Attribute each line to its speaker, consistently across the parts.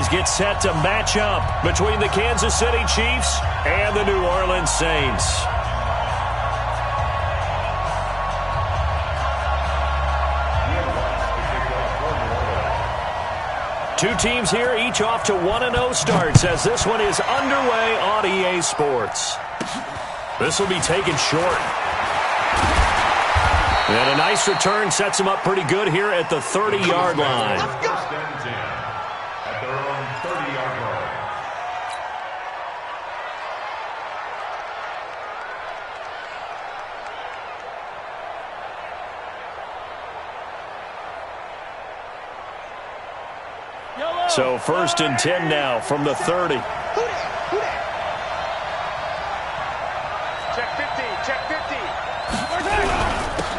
Speaker 1: teams get set to match up between the Kansas City Chiefs and the New Orleans Saints. Two teams here, each off to 1-0 starts as this one is underway on EA Sports. This will be taken short. And a nice return sets him up pretty good here at the 30-yard line.
Speaker 2: At their own 30-yard line.
Speaker 1: So 1st and 10 now from the 30.
Speaker 3: Check 50, check 50.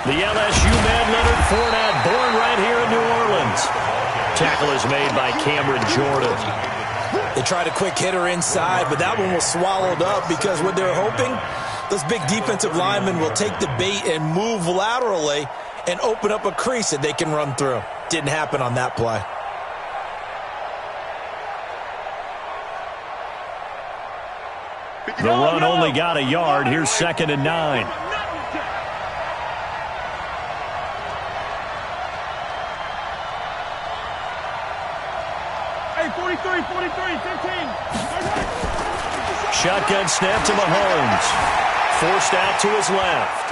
Speaker 1: The LSU man, Leonard Fournette, born right here in New Orleans. Tackle is made by Cameron Jordan.
Speaker 4: They tried a quick hitter inside, but that one was swallowed up because what they're hoping, those big defensive linemen will take the bait and move laterally and open up a crease that they can run through. Didn't happen on that play.
Speaker 1: The run only got a yard. Here's 2nd and 9.
Speaker 3: Hey, 43, 15.
Speaker 1: Shotgun snap to Mahomes. Forced out to his left.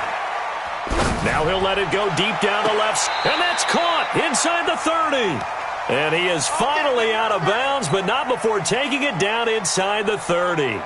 Speaker 1: Now he'll let it go deep down the left. And that's caught inside the 30. And he is finally out of bounds, but not before taking it down inside the 30.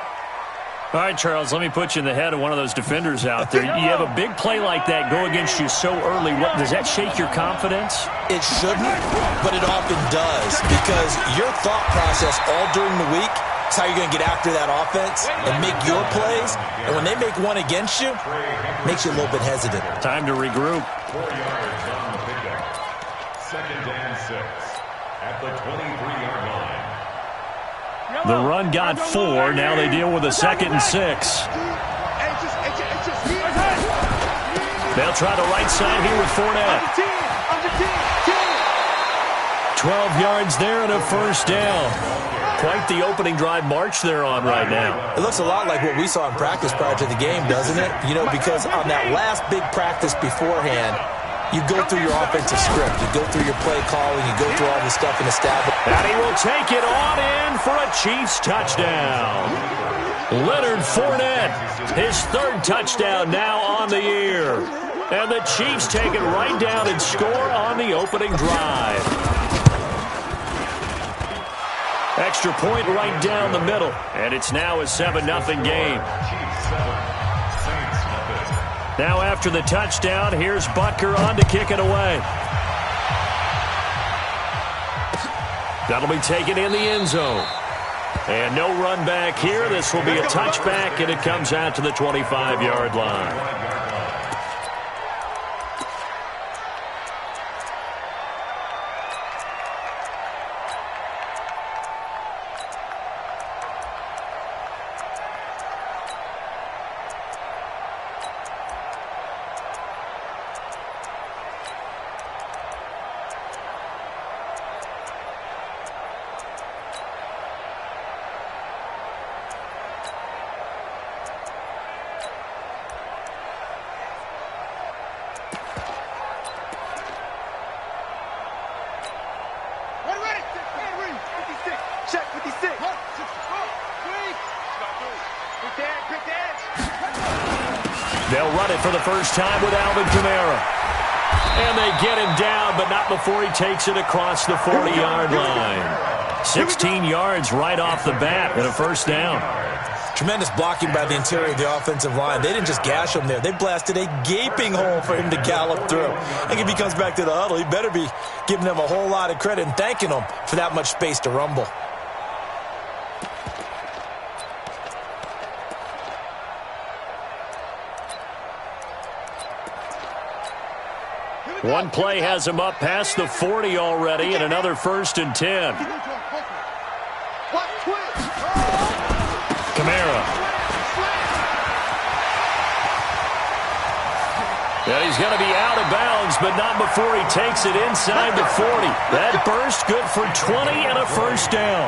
Speaker 1: All right, Charles, let me put you in the head of one of those defenders out there. You have a big play like that go against you so early. What, does that shake your confidence?
Speaker 4: It shouldn't, but it often does because your thought process all during the week is how you're going to get after that offense and make your plays. And when they make one against you, it makes you a little bit hesitant.
Speaker 1: Time to regroup.
Speaker 2: 4 yards on the pickup. 2nd and 6 at the 23-yard line.
Speaker 1: The run got 4. Now they deal with a 2nd and 6. They'll try the right side here with Fournette. 12 yards there and a 1st down. Quite the opening drive march they're on right now.
Speaker 4: It looks a lot like what we saw in practice prior to the game, doesn't it? You know, because on that last big practice beforehand, you go through your offensive script. You go through your play calling. You go through all the stuff and establish.
Speaker 1: And he will take it on in for a Chiefs touchdown. Leonard Fournette, his 3rd touchdown now on the year. And the Chiefs take it right down and score on the opening drive. Extra point right down the middle. And it's now a 7-0 game. Now after the touchdown, here's Butker on to kick it away. That'll be taken in the end zone. And no run back here. This will be a touchback, and it comes out to the 25-yard line. They'll run it for the first time with Alvin Kamara. And they get him down, but not before he takes it across the 40-yard line. 16 yards right off the bat and a 1st down.
Speaker 4: Tremendous blocking by the interior of the offensive line. They didn't just gash him there. They blasted a gaping hole for him to gallop through. I think if he comes back to the huddle, he better be giving them a whole lot of credit and thanking them for that much space to rumble.
Speaker 1: One play has him up past the 40 already, and another 1st and 10. Kamara. And he's going to be out of bounds, but not before he takes it inside the 40. That burst good for 20 and a first down.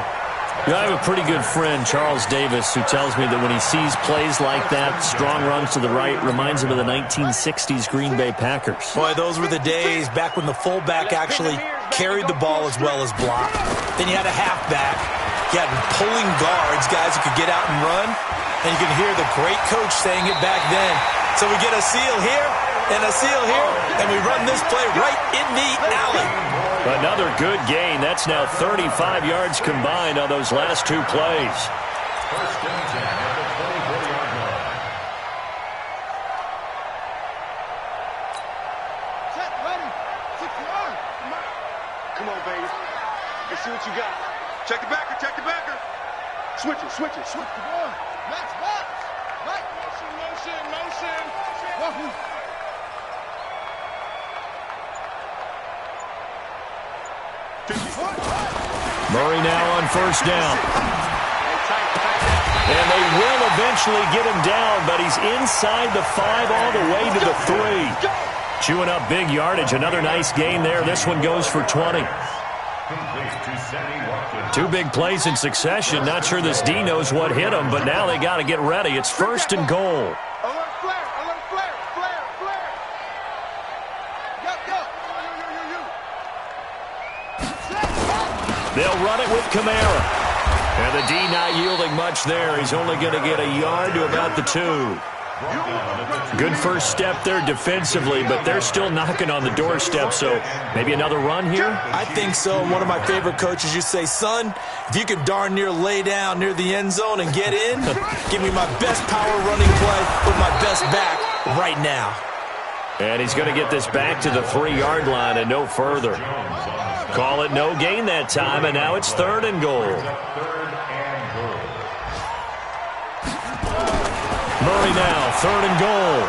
Speaker 1: I have a pretty good friend, Charles Davis, who tells me that when he sees plays like that, strong runs to the right, reminds him of the 1960s Green Bay Packers.
Speaker 4: Boy, those were the days back when the fullback actually carried the ball as well as blocked. Then you had a halfback. You had pulling guards, guys who could get out and run. And you can hear the great coach saying it back then. So we get a seal here and a seal here, and we run this play right in the alley.
Speaker 1: Another good gain. That's now 35 yards combined on those last two plays.
Speaker 2: First and 10 at the 24-yard line.
Speaker 3: Set, ready. 6 yards. Come on, baby. Let's see what you got. Check the backer, check the backer. Switch it, switch it, switch it. Come on. Max, max. Right. Motion, motion, motion. Wahoo.
Speaker 1: Murray now on first down. And they will eventually get him down, but he's inside the 5 all the way to the 3. Chewing up big yardage. Another nice gain there. This one goes for 20. Two big plays in succession. Not sure this D knows what hit him, but now they got to get ready. It's first and goal.
Speaker 3: Alert flare, alert flare, flare, flare. Yup, yup.
Speaker 1: They'll run it with Kamara. And the D not yielding much there. He's only going to get a yard to about the 2. Good first step there defensively, but they're still knocking on the doorstep, so maybe another run here?
Speaker 4: I think so. One of my favorite coaches used to say, son, if you can darn near lay down near the end zone and get in, give me my best power running play with my best back right now.
Speaker 1: And he's going to get this back to the 3-yard line and no further. Call it no gain that time, and now it's third and goal. Murray now, third and goal.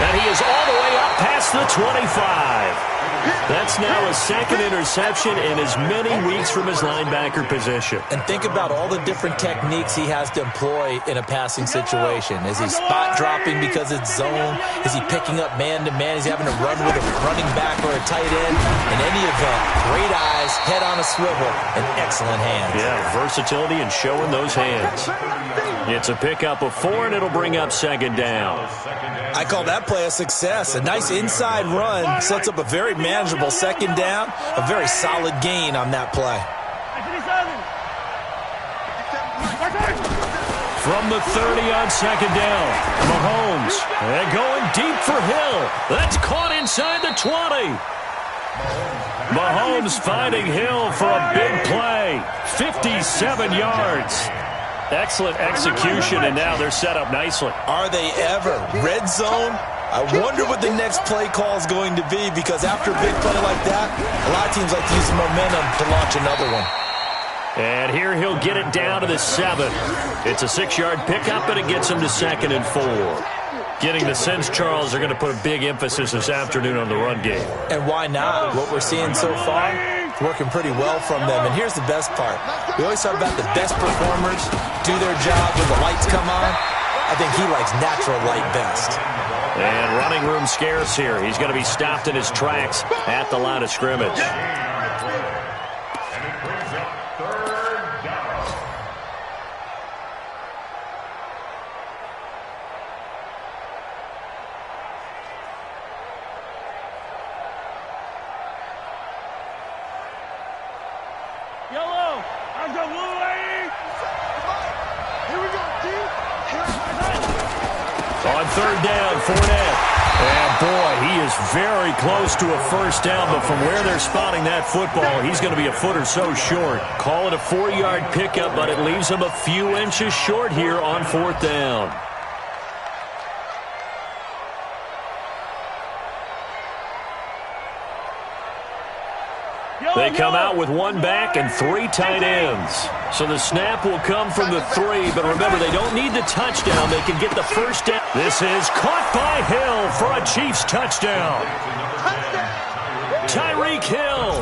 Speaker 1: And he is all the way up past the 25. That's now his second interception in as many weeks from his linebacker position.
Speaker 4: And think about all the different techniques he has to employ in a passing situation. Is he spot dropping because it's zone? Is he picking up man-to-man? Is he having to run with a running back or a tight end? In any event, great eyes, head on a swivel, and excellent hands.
Speaker 1: Yeah, versatility and showing those hands. It's a pickup of 4, and it'll bring up second down.
Speaker 4: I call that play a success. A nice inside run sets up a very manageable second down. A very solid gain on that play.
Speaker 1: From the 30 on second down, Mahomes. And going deep for Hill. That's caught inside the 20. Mahomes finding Hill for a big play. 57 yards. Excellent execution, and now they're set up nicely.
Speaker 4: Are they ever? Red zone? I wonder what the next play call is going to be, because after a big play like that, a lot of teams like to use the momentum to launch another one.
Speaker 1: And here he'll get it down to the 7. It's a 6-yard pickup, and it gets him to second and 4. Getting the sense, Charles, they're going to put a big emphasis this afternoon on the run game.
Speaker 4: And why not? What we're seeing so far, working pretty well from them. And here's the best part. We always talk about the best performers do their job when the lights come on. I think he likes natural light best.
Speaker 1: And running room scarce here. He's going to be stopped in his tracks at the line of scrimmage.
Speaker 2: And it brings up third down.
Speaker 3: Yellow. I've got blue lane. Here we go, team.
Speaker 1: On third down, Fournette. And boy, he is very close to a first down, but from where they're spotting that football, he's going to be a foot or so short. Call it a 4-yard pickup, but it leaves him a few inches short here on fourth down. They come out with one back and 3 tight ends. So the snap will come from the 3, but remember, they don't need the touchdown. They can get the first down. This is caught by Hill for a Chiefs touchdown. Tyreek Hill,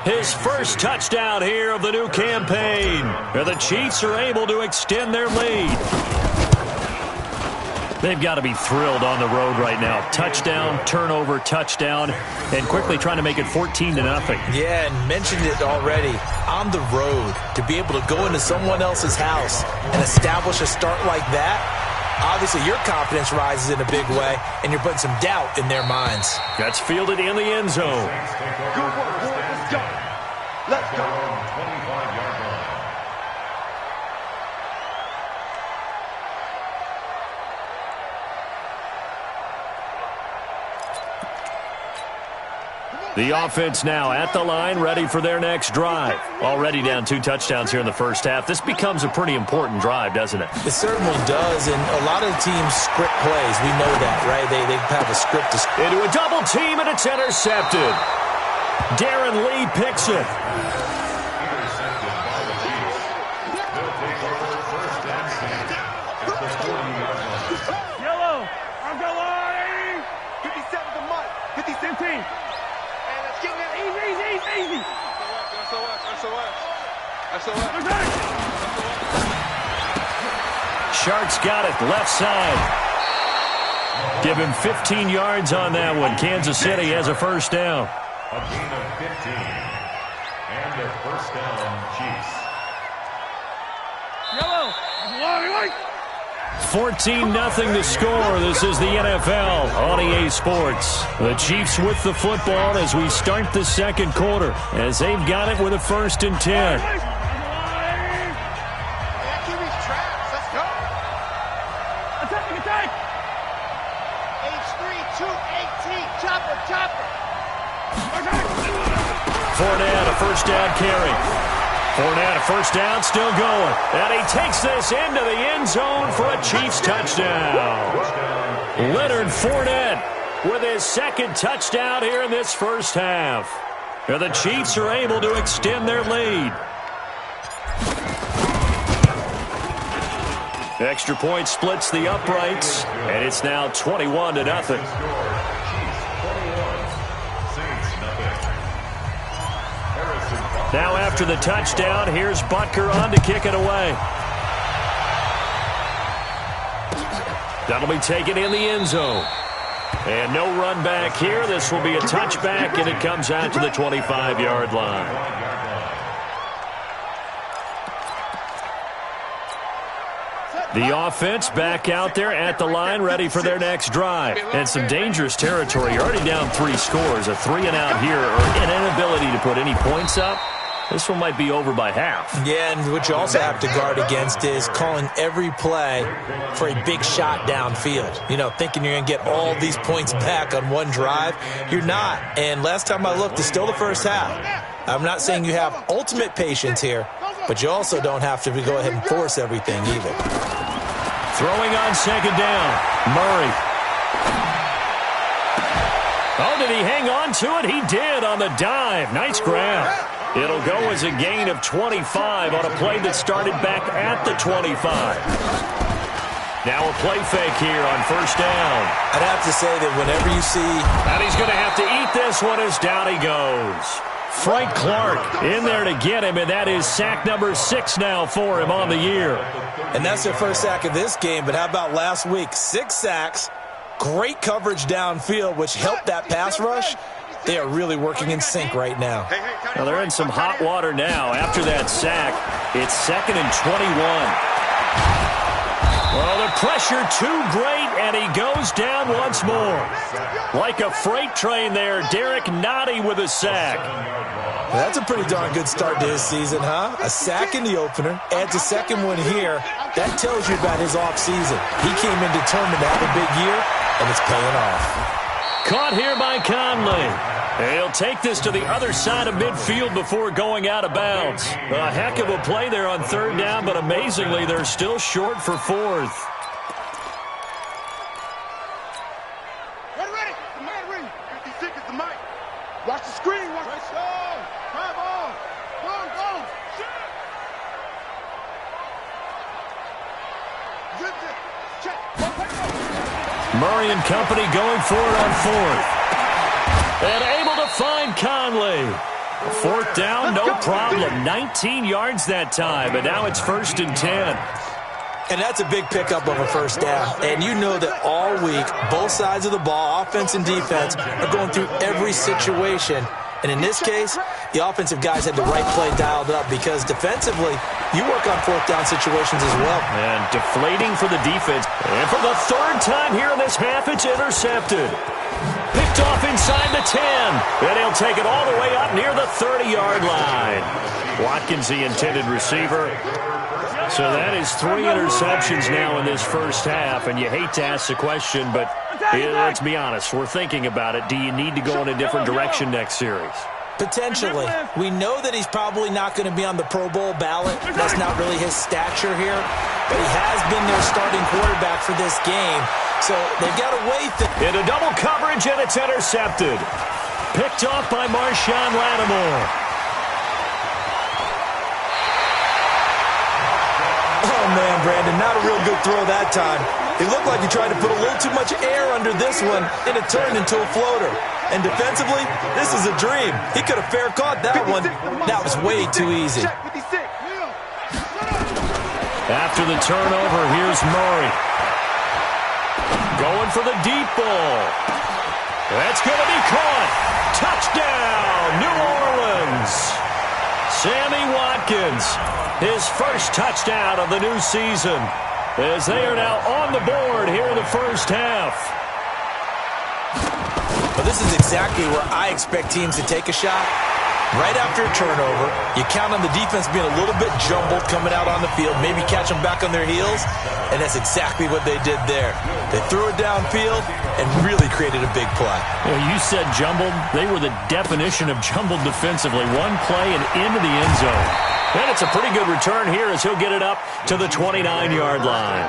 Speaker 1: his first touchdown here of the new campaign. And the Chiefs are able to extend their lead. They've got to be thrilled on the road right now. Touchdown, turnover, touchdown, and quickly trying to make it 14-0.
Speaker 4: Yeah, and mentioned it already. On the road, to be able to go into someone else's house and establish a start like that, obviously your confidence rises in a big way, and you're putting some doubt in their minds.
Speaker 1: That's fielded in the end zone.
Speaker 3: Good work, boy. Let's go. Let's go.
Speaker 2: 25-yard line.
Speaker 1: The offense now at the line, ready for their next drive. Already down 2 touchdowns here in the first half. This becomes a pretty important drive, doesn't it?
Speaker 4: It certainly does, and a lot of the teams script plays. We know that, right? They have a script.
Speaker 1: Into a double team, and it's intercepted. Darren Lee picks it.
Speaker 2: Intercepted by the Chiefs. They'll take over first and 10 at the 40-yard line.
Speaker 3: Yellow. I'm going. 57 to Mike. 50-17. And let's get that easy. SOS.
Speaker 1: Sharks got it, left side. Give him 15 yards on that one. Kansas City has a first down.
Speaker 2: A gain of 15. And a first down, Chiefs.
Speaker 3: Yellow.
Speaker 1: 14-0 to score. This is the NFL on EA Sports. The Chiefs with the football as we start the second quarter, as they've got it with a 1st and 10. Fournette, a first down carry. Fournette, a first down, still going. And he takes this into the end zone for a Chiefs touchdown. Leonard Fournette with his 2nd touchdown here in this first half. And the Chiefs are able to extend their lead. Extra point splits the uprights, and it's now 21-0. Now after the touchdown, here's Butker on to kick it away. That'll be taken in the end zone. And no run back here. This will be a touchback, and it comes out to the 25-yard line. The offense back out there at the line, ready for their next drive. And some dangerous territory. You're already down 3 scores. A 3-and-out here, or an inability to put any points up. This one might be over by half.
Speaker 4: Yeah, and what you also have to guard against is calling every play for a big shot downfield. You know, thinking you're going to get all these points back on one drive. You're not. And last time I looked, it's still the first half. I'm not saying you have ultimate patience here, but you also don't have to go ahead and force everything either.
Speaker 1: Throwing on 2nd down. Murray. Oh, did he hang on to it? He did on the dive. Nice grab. It'll go as a gain of 25 on a play that started back at the 25. Now a play fake here on 1st down.
Speaker 4: I'd have to say that whenever you see...
Speaker 1: And he's going to have to eat this one as down he goes. Frank Clark in there to get him, and that is sack number 6 now for him on the year.
Speaker 4: And that's their first sack of this game, but how about last week? 6 sacks, great coverage downfield, which helped that pass rush. They are really working in sync right now.
Speaker 1: Well, they're in some hot water now. After that sack, it's 2nd and 21. Well, the pressure too great, and he goes down once more. Like a freight train there, Derek Nottie with a sack.
Speaker 4: That's a pretty darn good start to his season, huh? A sack in the opener, adds a second one here. That tells you about his offseason. He came in determined to have a big year, and it's paying off.
Speaker 1: Caught here by Conley. He'll take this to the other side of midfield before going out of bounds. A heck of a play there on 3rd down, but amazingly, they're still short for 4th.
Speaker 3: Ready. The man ready. 56 is the mic. Watch the screen. Watch the show. Drive on. Go. Zip it. Check.
Speaker 1: Murray and company going for it on 4th. And able to find Conley. 4th down, no problem. 19 yards that time, but now it's 1st and 10.
Speaker 4: And that's a big pickup of a first down. And you know that all week, both sides of the ball, offense and defense, are going through every situation. And in this case, the offensive guys had the right play dialed up because defensively, you work on fourth down situations as well.
Speaker 1: And deflating for the defense. And for the third time here in this half, it's intercepted. Picked off inside the 10. And he'll take it all the way up near the 30-yard line. Watkins, the intended receiver. So that is 3 interceptions now in this first half. And you hate to ask the question, but let's be honest. We're thinking about it. Do you need to go in a different direction next series?
Speaker 4: Potentially. We know that he's probably not going to be on the Pro Bowl ballot. That's not really his stature here. But he has been their starting quarterback for this game. So they've got to wait.
Speaker 1: Into double coverage, and it's intercepted. Picked off by Marshawn Lattimore.
Speaker 4: Oh, man, Brandon, not a real good throw that time. It looked like he tried to put a little too much air under this one, and it turned into a floater. And defensively, this is a dream. He could have fair caught that one. That was way too easy.
Speaker 1: After the turnover, here's Murray. Going for the deep ball. That's going to be caught. Touchdown, New Orleans. Sammy Watkins, his first touchdown of the new season, as they are now on the board here in the first half.
Speaker 4: Well, this is exactly where I expect teams to take a shot. Right after a turnover, you count on the defense being a little bit jumbled coming out on the field, maybe catch them back on their heels, and that's exactly what they did there. They threw it downfield and really created a big play.
Speaker 1: Well, you said jumbled. They were the definition of jumbled defensively. One play and into the end zone. And it's a pretty good return here as he'll get it up to the 29-yard line.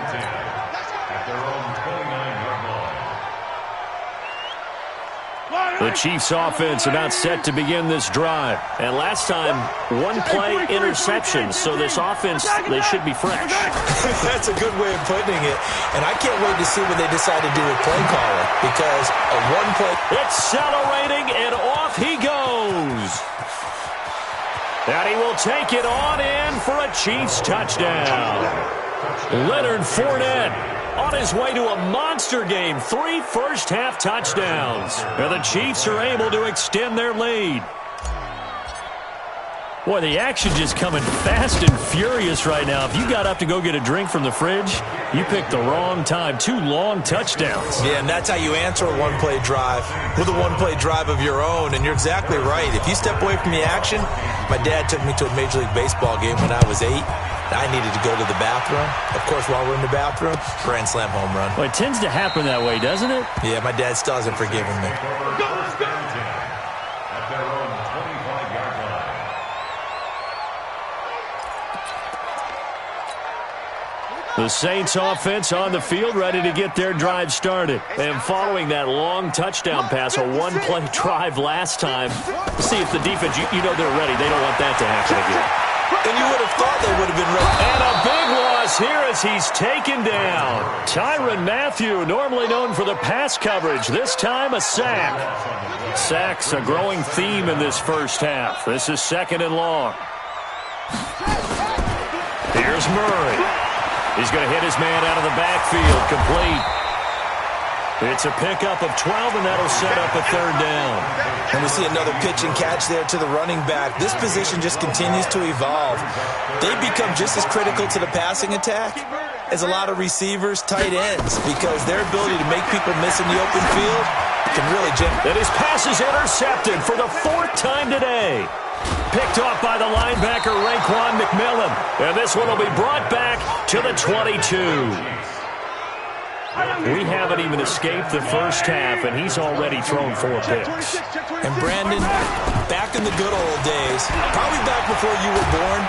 Speaker 1: The Chiefs offense about set to begin this drive. And last time, one play interception. So this offense, they should be fresh.
Speaker 4: That's a good way of putting it. And I can't wait to see what they decide to do with play calling. Because a one play...
Speaker 1: Accelerating, and off he goes. And he will take it on in for a Chiefs touchdown. Leonard Fournette on his way to a monster game. 3 first-half touchdowns. And the Chiefs are able to extend their lead. Boy, the action just coming fast and furious right now. If you got up to go get a drink from the fridge, you picked the wrong time. 2 long touchdowns.
Speaker 4: Yeah, and that's how you answer a one-play drive with a one-play drive of your own. And you're exactly right. If you step away from the action, my dad took me to a Major League Baseball game when I was 8. I needed to go to the bathroom. Of course, while we're in the bathroom, grand slam home run.
Speaker 1: Well, it tends to happen that way, doesn't it?
Speaker 4: Yeah, my dad still hasn't forgiven me.
Speaker 1: The Saints offense on the field, ready to get their drive started. And following that long touchdown pass, a one-play drive last time, see if the defense, you know they're ready. They don't want that to happen again.
Speaker 4: And you would have thought they would have been ready.
Speaker 1: And a big loss here as he's taken down. Tyrann Mathieu, normally known for the pass coverage, this time a sack. Sacks a growing theme in this first half. This is 2nd and long. Here's Murray. He's going to hit his man out of the backfield, complete. It's a pickup of 12, and that'll set up a 3rd down.
Speaker 4: And we see another pitch and catch there to the running back. This position just continues to evolve. They become just as critical to the passing attack as a lot of receivers, tight ends, because their ability to make people miss in the open field can really generate.
Speaker 1: And his pass is intercepted for the 4th time today. Picked off by the linebacker, Raekwon McMillan. And this one will be brought back to the 22. We haven't even escaped the first half, and he's already thrown 4 picks.
Speaker 4: And Brandon, back in the good old days, probably back before you were born,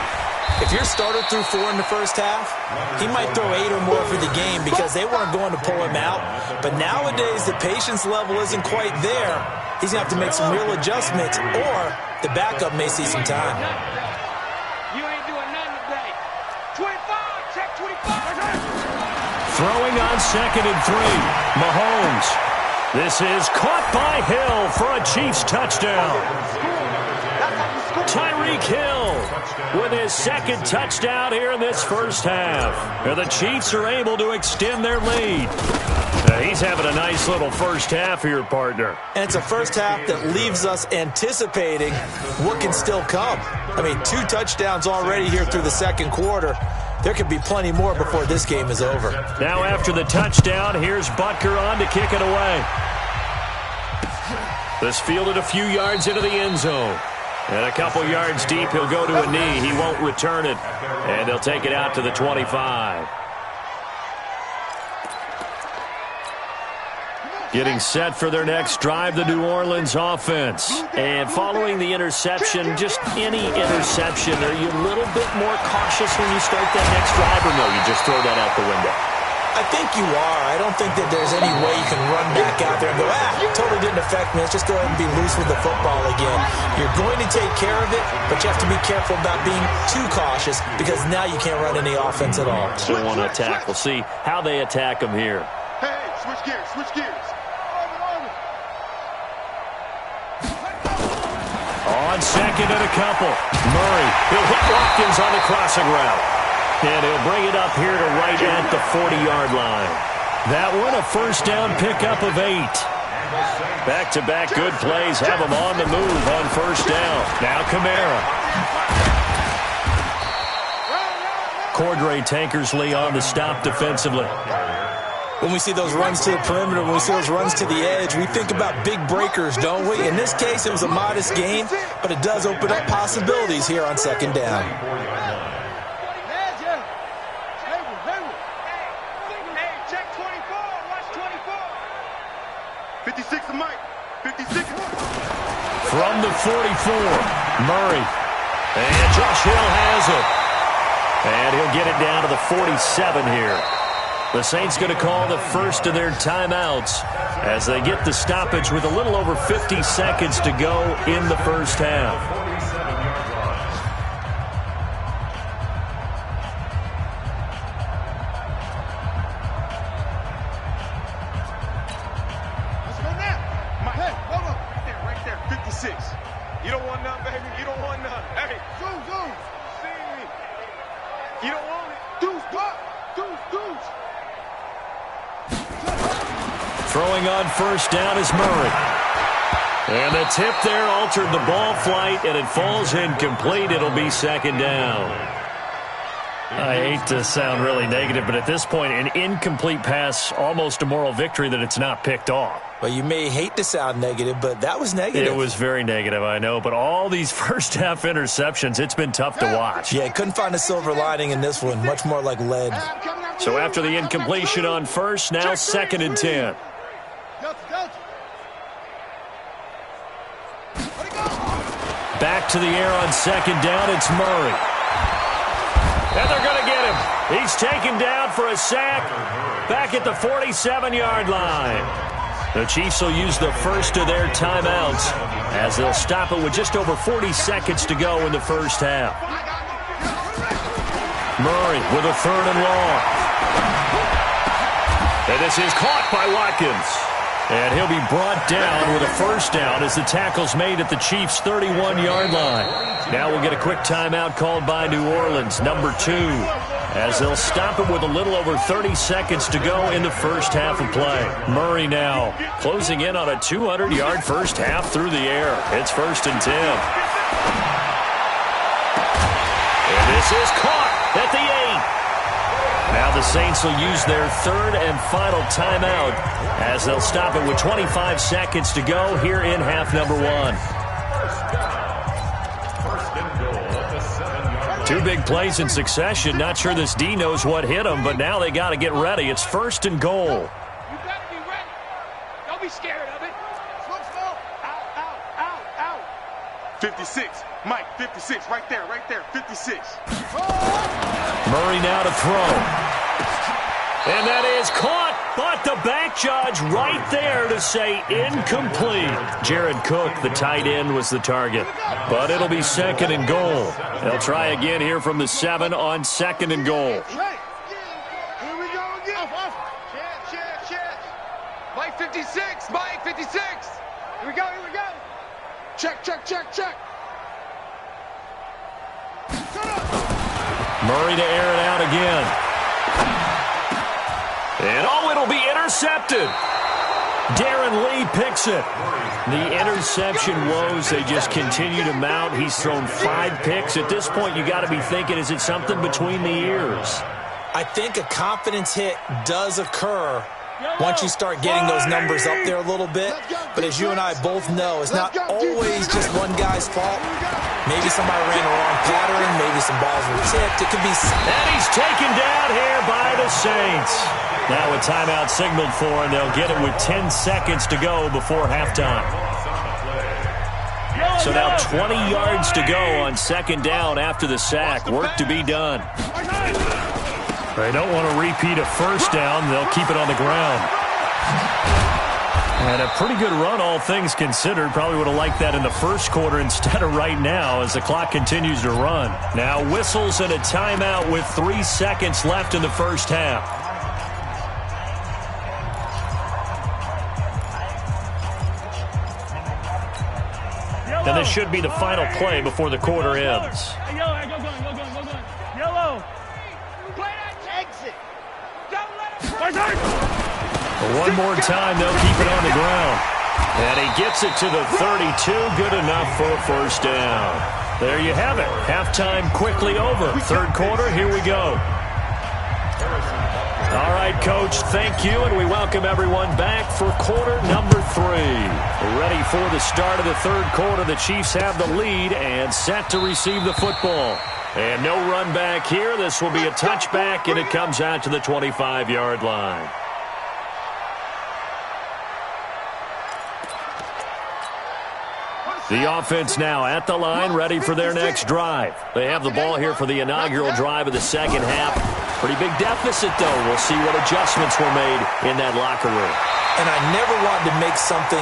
Speaker 4: if your starter threw 4 in the first half, he might throw 8 or more for the game because they weren't going to pull him out. But nowadays, the patience level isn't quite there. He's going to have to make some real adjustments, or the backup may see some time.
Speaker 3: You ain't doing nothing today. 25, check 25.
Speaker 1: Throwing on 2nd and 3. Mahomes. This is caught by Hill for a Chiefs touchdown. Tyreek Hill with his second touchdown here in this first half. And the Chiefs are able to extend their lead. He's having a nice little first half here, partner.
Speaker 4: And it's a first half that leaves us anticipating what can still come. I mean, 2 touchdowns already here through the second quarter. There could be plenty more before this game is over.
Speaker 1: Now after the touchdown, here's Butker on to kick it away. This fielded a few yards into the end zone. And a couple yards deep, he'll go to a knee. He won't return it. And they'll take it out to the 25. Getting set for their next drive, the New Orleans offense. And following the interception, just any interception, are you a little bit more cautious when you start that next drive, or no, you just throw that out the window?
Speaker 4: I think you are. I don't think that there's any way you can run back out there and go, totally didn't affect me. Let's just go ahead and be loose with the football again. You're going to take care of it, but you have to be careful about being too cautious because now you can't run any offense at all.
Speaker 1: Still want to attack. We'll see how they attack him here.
Speaker 3: Hey, switch gears, switch gears.
Speaker 1: On second and a couple. Murray, he'll hit Watkins on the crossing route. And he'll bring it up here to right at the 40-yard line. That one, a first down pickup of 8. Back-to-back good plays have him on the move on first down. Now Kamara. Cordray Tankersley on the stop defensively.
Speaker 4: When we see those runs to the perimeter, when we see those runs to the edge, we think about big breakers, don't we? In this case, it was a modest gain, but it does open up possibilities here on second down.
Speaker 3: Hey, check 24. Watch 24. 56 to Mike. 56.
Speaker 1: From the 44, Murray. And Josh Hill has it. And he'll get it down to the 47 here. The Saints going to call the first of their timeouts as they get the stoppage with a little over 50 seconds to go in the first half.
Speaker 3: Let's go now. Hey, right there, 56. You don't want none, baby. You don't want none. Hey, zoom. See me. You don't want it. Deuce.
Speaker 1: Throwing on first down is Murray. And the tip there altered the ball flight, and it falls incomplete. It'll be second down. I hate to sound really negative, but at this point, an incomplete pass, almost a moral victory that it's not picked off.
Speaker 4: Well, you may hate to sound negative, but that was negative.
Speaker 1: It was very negative, I know. But all these first-half interceptions, it's been tough to watch.
Speaker 4: Yeah, couldn't find a silver lining in this one. Much more like lead.
Speaker 1: So after the incompletion on first, now second and 10. Back to the air on second down, it's Murray. And they're going to get him. He's taken down for a sack back at the 47-yard line. The Chiefs will use the first of their timeouts as they'll stop it with just over 40 seconds to go in the first half. Murray with a third and long. And this is caught by Watkins. And he'll be brought down with a first down as the tackle's made at the Chiefs' 31-yard line. Now we'll get a quick timeout called by New Orleans, number 2, as they'll stop it with a little over 30 seconds to go in the first half of play. Murray now closing in on a 200-yard first half through the air. It's first and 10. And this is caught at the 8. Now the Saints will use their third and final timeout as they'll stop it with 25 seconds to go here in half number 1. 2 big plays in succession. Not sure this D knows what hit him, but now they got to get ready. It's first and goal.
Speaker 3: You better be ready. Don't be scared of it. Slow. Out. 56. Mike, 56. Right there. 56.
Speaker 1: Murray now to throw. And that is caught, but the back judge right there to say incomplete. Jared Cook, the tight end, was the target. But it'll be second and goal. They'll try again here from the 7 on second and goal.
Speaker 3: Here we go again. Check. Mike 56. Mike 56. Here we go. Check.
Speaker 1: Murray to air it out again. And, it'll be intercepted. Darren Lee picks it. The interception woes, they just continue to mount. He's thrown 5 picks. At this point, you got to be thinking, is it something between the ears?
Speaker 4: I think a confidence hit does occur once you start getting those numbers up there a little bit. But as you and I both know, it's not always just one guy's fault. Maybe somebody ran a wrong pattern. Maybe some balls were tipped. It could be...
Speaker 1: And he's taken down here by the Saints. Now a timeout signaled for, and they'll get it with 10 seconds to go before halftime. So now 20 yards to go on second down after the sack. Work to be done. They don't want to repeat a first down. They'll keep it on the ground. And a pretty good run, all things considered. Probably would have liked that in the first quarter instead of right now as the clock continues to run. Now whistles and a timeout with 3 seconds left in the first half. And this should be the final play before the quarter ends.
Speaker 5: Yellow.
Speaker 1: One more time, they'll keep it on the ground. And he gets it to the 32. Good enough for a first down. There you have it. Halftime quickly over. Third quarter, here we go. All right, Coach, thank you, and we welcome everyone back for quarter number 3. Ready for the start of the third quarter. The Chiefs have the lead and set to receive the football. And no run back here. This will be a touchback, and it comes out to the 25-yard line. The offense now at the line, ready for their next drive. They have the ball here for the inaugural drive of the second half. Pretty big deficit, though. We'll see what adjustments were made in that locker room.
Speaker 4: And I never wanted to make something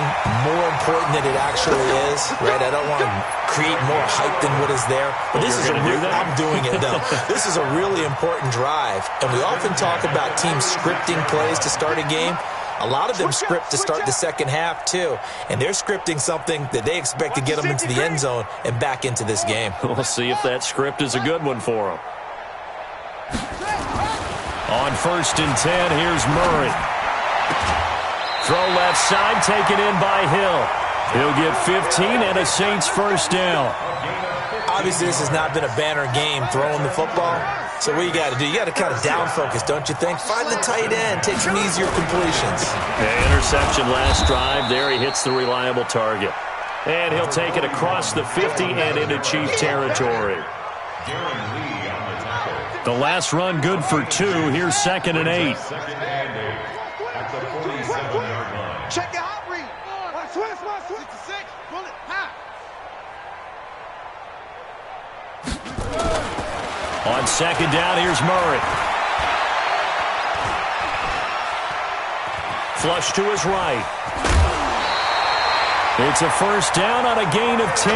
Speaker 4: more important than it actually is, right? I don't want to create more hype than what is there. But this is I'm doing it, though. This is a really important drive. And we often talk about teams scripting plays to start a game. A lot of them script to start the second half, too. And they're scripting something that they expect to get them into the end zone and back into this game.
Speaker 1: We'll see if that script is a good one for them. On 1st and 10, here's Murray. Throw left side, taken in by Hill. He'll get 15 and a Saints first down.
Speaker 4: Obviously, this has not been a banner game throwing the football. So what you got to do, you got to kind of down focus, don't you think? Find the tight end, take some easier completions.
Speaker 1: Interception last drive. There he hits the reliable target. And he'll take it across the 50 and into Chief territory. The last run good for 2. Here's 2nd and 8.
Speaker 2: At the 47-yard line.
Speaker 3: Check your hot read. Switch. 66. Bullet. High.
Speaker 1: On second down, here's Murray. Flush to his right. It's a first down on a gain of 10.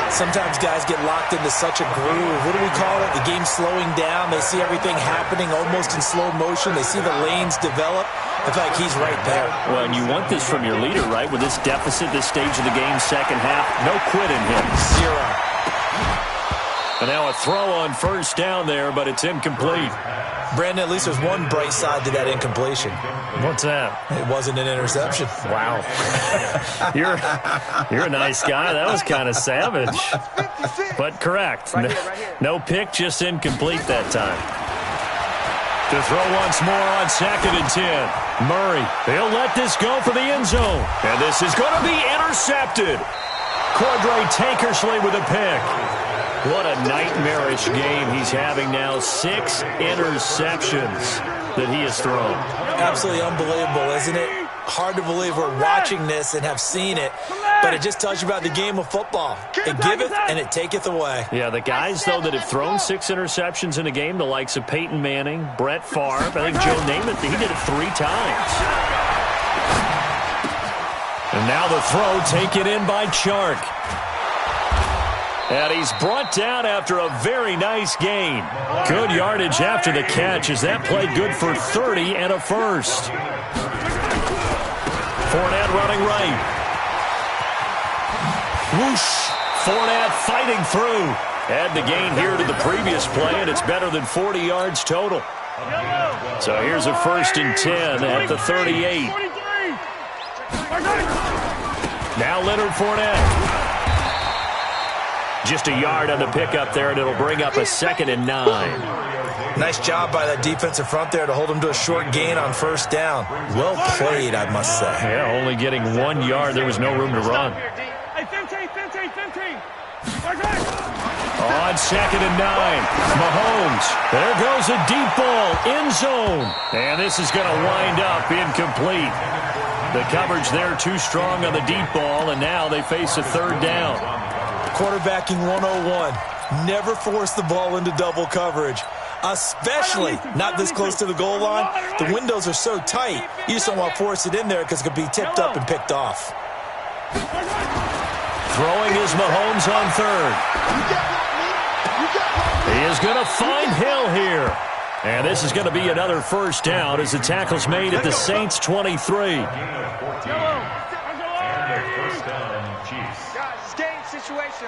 Speaker 4: Sometimes guys get locked into such a groove. What do we call it? The game's slowing down. They see everything happening almost in slow motion. They see the lanes develop. I feel like he's right there.
Speaker 1: Well, and you want this from your leader, right? With this deficit, this stage of the game, second half, no quit in him.
Speaker 4: 0.
Speaker 1: And now a throw on first down there, but it's incomplete.
Speaker 4: Brandon, at least there's one bright side to that incompletion.
Speaker 1: What's that?
Speaker 4: It wasn't an interception.
Speaker 1: Wow. You're a nice guy. That was kind of savage. But correct. No pick, just incomplete that time. To throw once more on 2nd and 10. Murray, he'll let this go for the end zone. And this is going to be intercepted. Cordray Tankersley with a pick. What a nightmarish game he's having now. 6 interceptions that he has thrown.
Speaker 4: Absolutely unbelievable, isn't it? Hard to believe we're watching this and have seen it, but it just tells you about the game of football. It giveth and it taketh away.
Speaker 1: Yeah, the guys, though, that have thrown 6 interceptions in a game, the likes of Peyton Manning, Brett Favre, I think Joe Namath, he did it 3 times. And now the throw taken in by Chark. And he's brought down after a very nice gain. Good yardage after the catch as that played good for 30 and a first. Fournette running right. Whoosh. Fournette fighting through. Add the gain here to the previous play, and it's better than 40 yards total. So here's a 1st and 10 at the 38. Now Leonard Fournette. Just a yard on the pickup there, and it'll bring up a 2nd and 9.
Speaker 4: Nice job by that defensive front there to hold him to a short gain on 1st down. Well played, I must say.
Speaker 1: Yeah, only getting 1 yard. There was no room to run. On 2nd and 9, Mahomes. There goes a deep ball, end zone. And this is going to wind up incomplete. The coverage there too strong on the deep ball, and now they face a 3rd down.
Speaker 4: Quarterbacking 101. Never force the ball into double coverage, especially not this close to the goal line. The windows are so tight, you just don't want to force it in there because it could be tipped up and picked off.
Speaker 1: Throwing is Mahomes on 3rd. He is going to find Hill here. And this is going to be another 1st down as the tackle's made at the Saints' 23.
Speaker 3: Guys, it's game situation.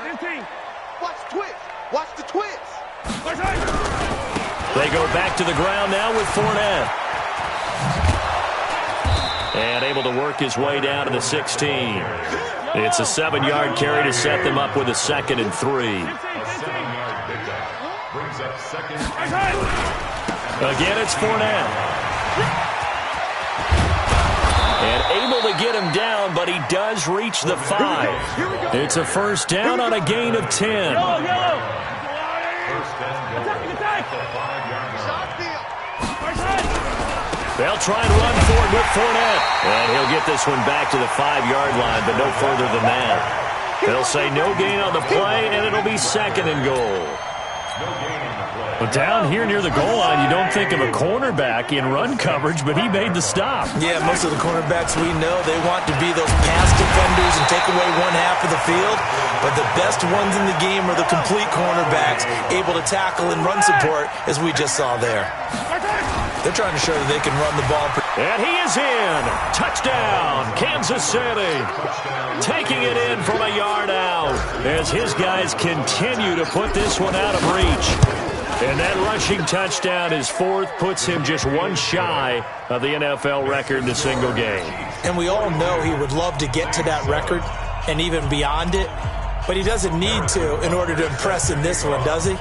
Speaker 3: Watch the twist. Watch the twist.
Speaker 1: They go back to the ground now with Fournette. And able to work his way down to the 16. It's a 7-yard carry to set them up with a 2nd and 3.
Speaker 2: A 7-yard pickup brings up 2nd.
Speaker 1: Again, it's Fournette. And able to get him down, but he does reach the 5. It's a 1st down on a gain of 10.
Speaker 2: 1st and goal. The 5-yard line.
Speaker 1: They'll try and run for it with Fournette. And he'll get this one back to the 5-yard line, but no further than that. They'll say no gain on the play, and it'll be 2nd and goal.
Speaker 2: No gain on the play.
Speaker 1: But down here near the goal line, you don't think of a cornerback in run coverage, but he made the stop.
Speaker 4: Yeah, most of the cornerbacks we know, they want to be those pass defenders and take away one half of the field. But the best ones in the game are the complete cornerbacks, able to tackle and run support, as we just saw there. They're trying to show that they can run the ball.
Speaker 1: And he is in. Touchdown, Kansas City. Taking it in from a yard out as his guys continue to put this one out of reach. And that rushing touchdown, his 4th, puts him just 1 shy of the NFL record in a single game.
Speaker 4: And we all know he would love to get to that record and even beyond it, but he doesn't need to in order to impress in this one, does he?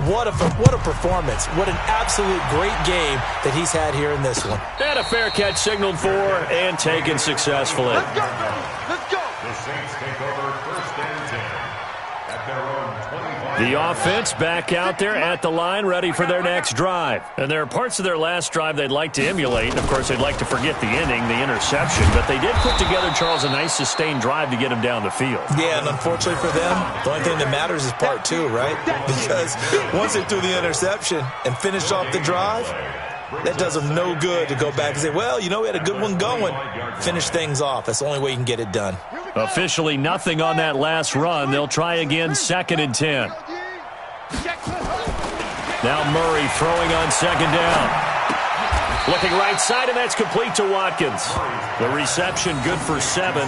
Speaker 4: What a performance. What an absolute great game that he's had here in this one.
Speaker 1: And a fair catch signaled for and taken successfully.
Speaker 3: Let's go. Let's go.
Speaker 2: The Saints take over 1st and 10 at their own 25.
Speaker 1: The offense back out there at the line, ready for their next drive. And there are parts of their last drive they'd like to emulate. And, of course, they'd like to forget the inning, the interception. But they did put together, Charles, a nice sustained drive to get him down the field.
Speaker 4: Yeah, and unfortunately for them, the only thing that matters is part 2, right? Because once they threw the interception and finished off the drive, that does them no good to go back and say, well, you know, we had a good one going. Finish things off. That's the only way you can get it done.
Speaker 1: Officially nothing on that last run. They'll try again, 2nd and 10. Now Murray throwing on 2nd down. Looking right side, and that's complete to Watkins. The reception good for 7.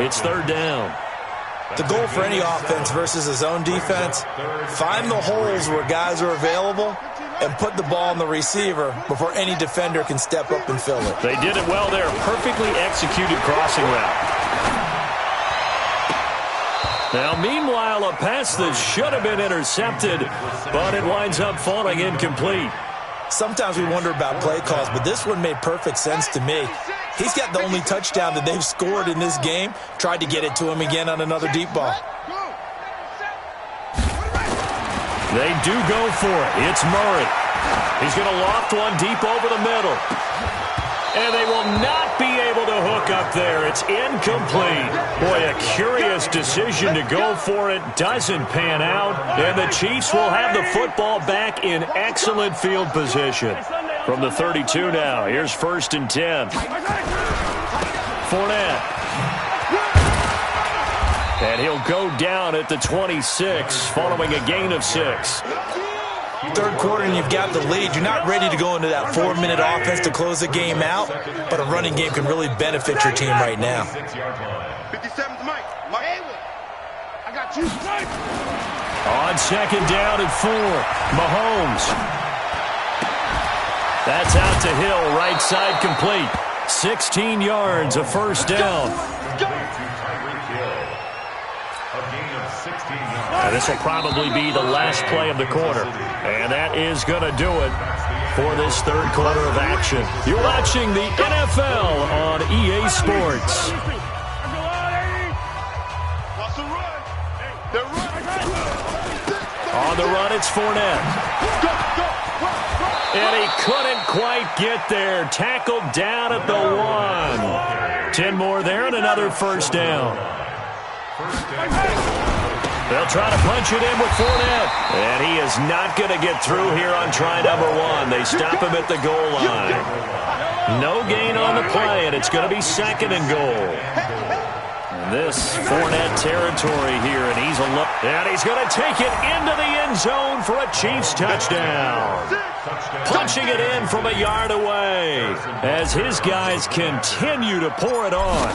Speaker 1: It's 3rd down.
Speaker 4: The goal for any offense versus his own defense, find the holes where guys are available and put the ball in the receiver before any defender can step up and fill it.
Speaker 1: They did it well there. Perfectly executed crossing route. Now, meanwhile, a pass that should have been intercepted, but it winds up falling incomplete.
Speaker 4: Sometimes we wonder about play calls, but this one made perfect sense to me. He's got the only touchdown that they've scored in this game. Tried to get it to him again on another deep ball.
Speaker 1: They do go for it. It's Murray. He's going to loft one deep over the middle. And they will not be able to hook up there. It's incomplete. Boy, a curious decision to go for it. Doesn't pan out. And the Chiefs will have the football back in excellent field position. From the 32 now, here's 1st and 10. Fournette. And he'll go down at the 26, following a gain of 6.
Speaker 4: Third quarter and you've got the lead. You're not ready to go into that 4-minute offense to close the game out, but a running game can really benefit your team right now.
Speaker 3: 57's Mike. Mike. I got you.
Speaker 1: On second down and 4, Mahomes. That's out to Hill, right side complete. 16 yards, a first down. This will probably be the last play of the quarter. And that is going to do it for this third quarter of action. You're watching the NFL on EA Sports. On the run, it's Fournette. And he couldn't quite get there. Tackled down at the 1. 10 more there and another first down. They'll try to punch it in with Fournette. And he is not going to get through here on try number 1. They stop him at the goal line. No gain on the play, and it's going to be second and goal. This Fournette territory here, and he's going to take it into the end zone for a Chiefs touchdown. Punching it in from a yard away as his guys continue to pour it on.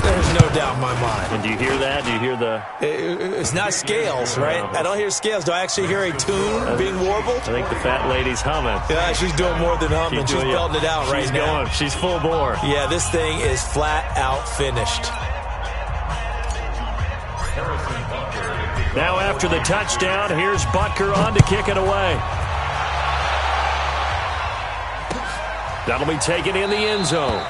Speaker 4: There's no doubt in my mind.
Speaker 1: And do you hear that? Do you hear the...
Speaker 4: It's not scales, right? I don't hear scales. Do I actually hear a tune being warbled?
Speaker 1: I think the fat lady's humming.
Speaker 4: Yeah, she's doing more than humming. She's belting it out right now.
Speaker 1: She's full bore.
Speaker 4: Yeah, this thing is flat out finished.
Speaker 1: Now after the touchdown, here's Butker on to kick it away. That'll be taken in the end zone.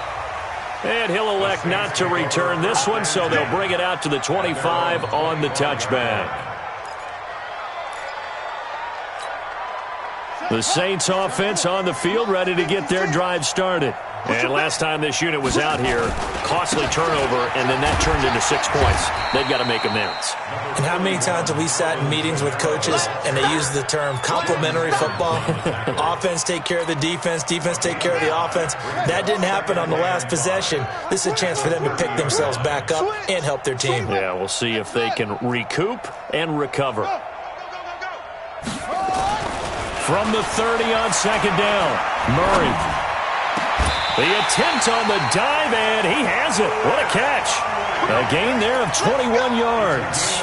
Speaker 1: And he'll elect not to return this one, so they'll bring it out to the 25 on the touchback. The Saints offense on the field, ready to get their drive started. And last time this unit was out here, costly turnover, and then that turned into 6 points. They've got to make amends.
Speaker 4: And how many times have we sat in meetings with coaches and they use the term complementary football? Offense take care of the defense, defense take care of the offense. That didn't happen on the last possession. This is a chance for them to pick themselves back up and help their team.
Speaker 1: Yeah, we'll see if they can recoup and recover. From the 30 on second down, Murray. The attempt on the dive, and he has it. What a catch. A gain there of 21 yards.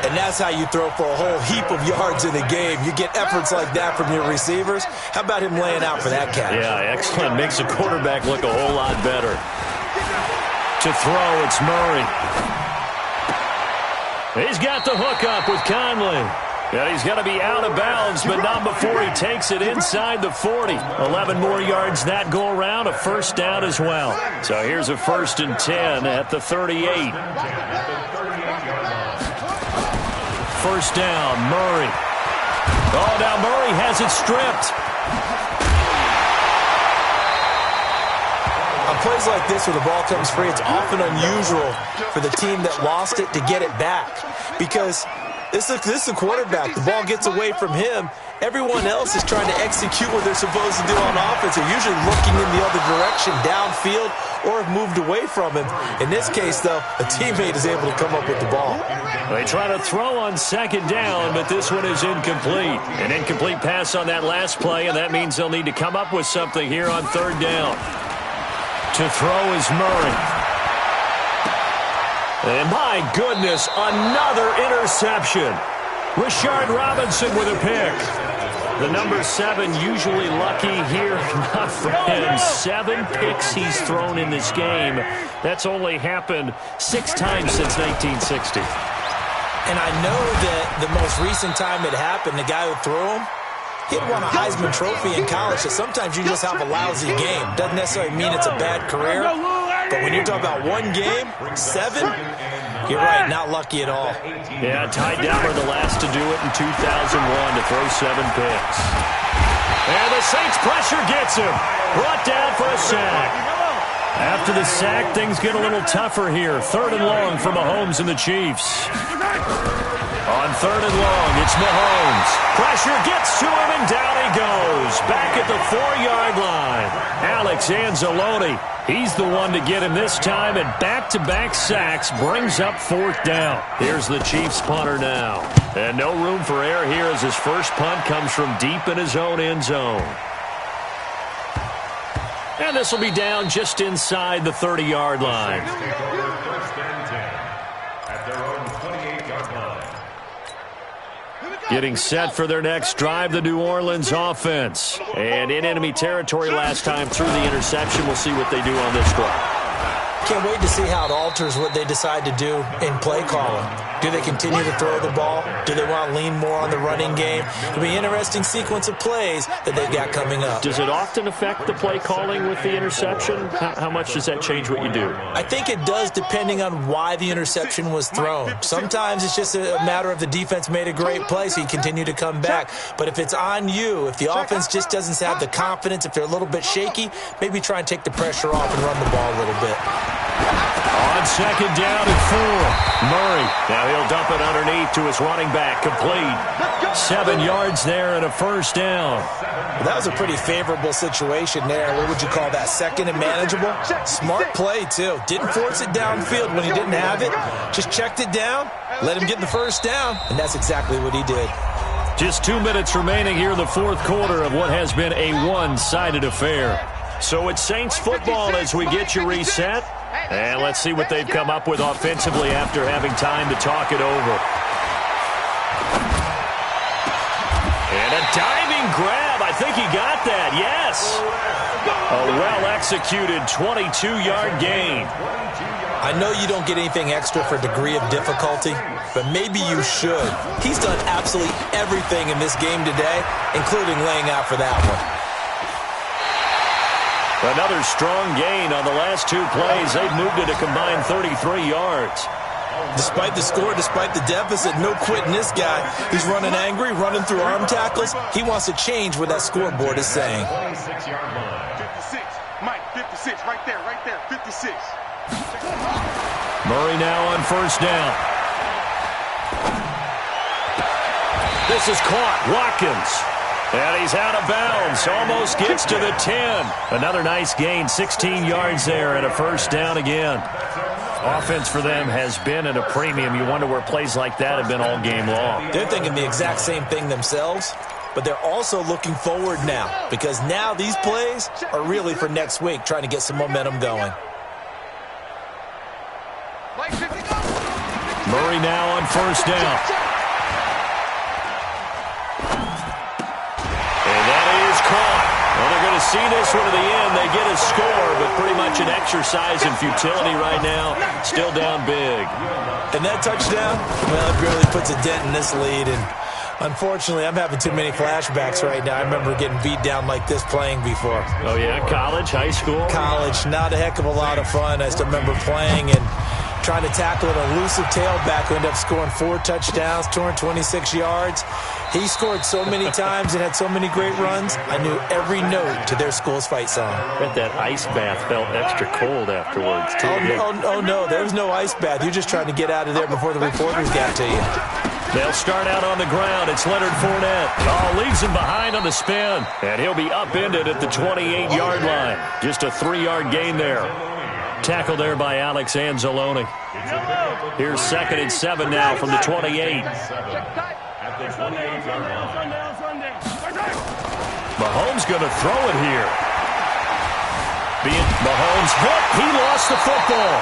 Speaker 4: And that's how you throw for a whole heap of yards in the game. You get efforts like that from your receivers. How about him laying out for that catch?
Speaker 1: Yeah, excellent. Makes the quarterback look a whole lot better. To throw, it's Murray. He's got the hook up with Conley. And he's going to be out of bounds, but not before he takes it inside the 40. 11 more yards that go around, a first down as well. So here's a 1st and 10 at the 38. First down, Murray. Oh, now Murray has it stripped.
Speaker 4: On plays like this where the ball comes free, it's often unusual for the team that lost it to get it back because this is a quarterback. The ball gets away from him. Everyone else is trying to execute what they're supposed to do on offense. They're usually looking in the other direction, downfield, or have moved away from him. In this case, though, a teammate is able to come up with the ball.
Speaker 1: They try to throw on second down, but this one is incomplete. An incomplete pass on that last play, and that means they'll need to come up with something here on third down. To throw is Murray. And my goodness, another interception. Rashard Robinson with a pick. The number 7 usually lucky here, not for him. 7 picks he's thrown in this game. That's only happened 6 times since 1960.
Speaker 4: And I know that the most recent time it happened, the guy who threw him, he had won a Heisman Trophy in college, so sometimes you just have a lousy game. Doesn't necessarily mean it's a bad career, but when you're talking about one game, 7, you're right, not lucky at all.
Speaker 1: Yeah, Ty Detmer the last to do it in 2001 to throw 7 picks. And the Saints pressure gets him. Brought down for a sack. After the sack, things get a little tougher here. 3rd and long for Mahomes and the Chiefs. On 3rd and long, it's Mahomes. Pressure gets to him, and down he goes. Back at the 4-yard line. Alex Anzalone, he's the one to get him this time, and back-to-back sacks brings up 4th down. Here's the Chiefs punter now. And no room for error here as his first punt comes from deep in his own end zone. And this will be down just inside the 30-yard line. Getting set for their next drive, the New Orleans offense. And in enemy territory last time through the interception. We'll see what they do on this drive.
Speaker 4: Can't wait to see how it alters what they decide to do in play calling. Do they continue to throw the ball? Do they want to lean more on the running game? It'll be an interesting sequence of plays that they've got coming up.
Speaker 1: Does it often affect the play calling with the interception? How much does that change what you do?
Speaker 4: I think it does depending on why the interception was thrown. Sometimes it's just a matter of the defense made a great play, so you continue to come back. But if it's on you, if the offense just doesn't have the confidence, if they're a little bit shaky, maybe try and take the pressure off and run the ball a little bit.
Speaker 1: On second down and 4, Murray. Now he'll dump it underneath to his running back. Complete. 7 yards there and a first down.
Speaker 4: Well, that was a pretty favorable situation there. What would you call that? Second and manageable? Smart play, too. Didn't force it downfield when he didn't have it. Just checked it down, let him get the first down, and that's exactly what he did.
Speaker 1: Just 2 minutes remaining here in the fourth quarter of what has been a one-sided affair. So it's Saints football as we get you reset. And let's see what they've come up with offensively after having time to talk it over. And a diving grab. I think he got that. Yes. A well-executed 22-yard gain.
Speaker 4: I know you don't get anything extra for degree of difficulty, but maybe you should. He's done absolutely everything in this game today, including laying out for that one.
Speaker 1: Another strong gain on the last 2 plays. They've moved it a combined 33 yards.
Speaker 4: Despite the score, despite the deficit, no quitting this guy. He's running angry, running through arm tackles. He wants to change what that scoreboard is saying.
Speaker 2: 26-yard line.
Speaker 3: 56. Mike, 56. Right there, 56.
Speaker 1: Murray now on first down. This is caught. Watkins. And he's out of bounds. Almost gets to the 10. Another nice gain. 16 yards there and a first down again. Offense for them has been at a premium. You wonder where plays like that have been all game long.
Speaker 4: They're thinking the exact same thing themselves, but they're also looking forward now because now these plays are really for next week, trying to get some momentum going.
Speaker 1: Murray now on first down. Caught. Well, they're going to see this one to the end. They get a score, but pretty much an exercise in futility right now. Still down big.
Speaker 4: And that touchdown, well, it barely puts a dent in this lead. And unfortunately, I'm having too many flashbacks right now. I remember getting beat down like this playing before.
Speaker 1: Oh, yeah? College, high school?
Speaker 4: College. Not a heck of a lot of fun. I still remember playing and trying to tackle an elusive tailback who ended up scoring 4 touchdowns, 226 yards. He scored so many times and had so many great runs, I knew every note to their school's fight song.
Speaker 1: I bet that ice bath felt extra cold afterwards, too.
Speaker 4: Oh, no, there was no ice bath. You're just trying to get out of there before the reporters got to you.
Speaker 1: They'll start out on the ground. It's Leonard Fournette. Oh, leaves him behind on the spin. And he'll be upended at the 28-yard line. Just a 3-yard gain there. Tackle there by Alex Anzalone. Here's 2nd and 7 now from the 28.
Speaker 2: At the 28-yard line.
Speaker 1: Mahomes going to throw it here. Mahomes hit. He lost the football.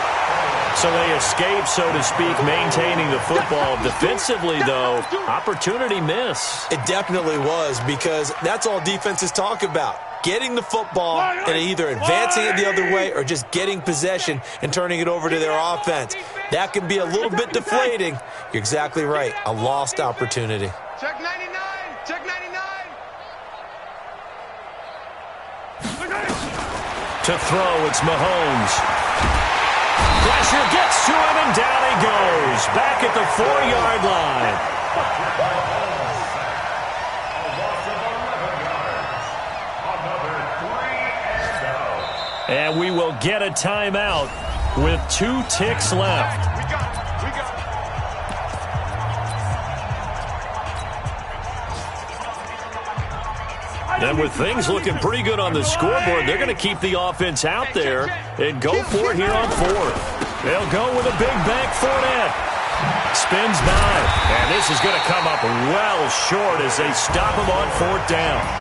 Speaker 1: So they escape, so to speak, maintaining the football. Defensively, though, opportunity miss.
Speaker 4: It definitely was because that's all defenses talk about. Getting the football and either advancing it the other way or just getting possession and turning it over to their offense. That can be a little bit deflating. You're exactly right. A lost opportunity.
Speaker 3: Check 99. Check 99.
Speaker 1: To throw, it's Mahomes. Pressure gets to him, and down he goes. Back at the 4-yard line. And we will get a timeout with 2 ticks left.
Speaker 3: We got it.
Speaker 1: And with things looking pretty good on the scoreboard, they're going to keep the offense out there and go for it here on 4th. They'll go with a big bank Fournette. Spins by. And this is going to come up well short as they stop him on 4th down.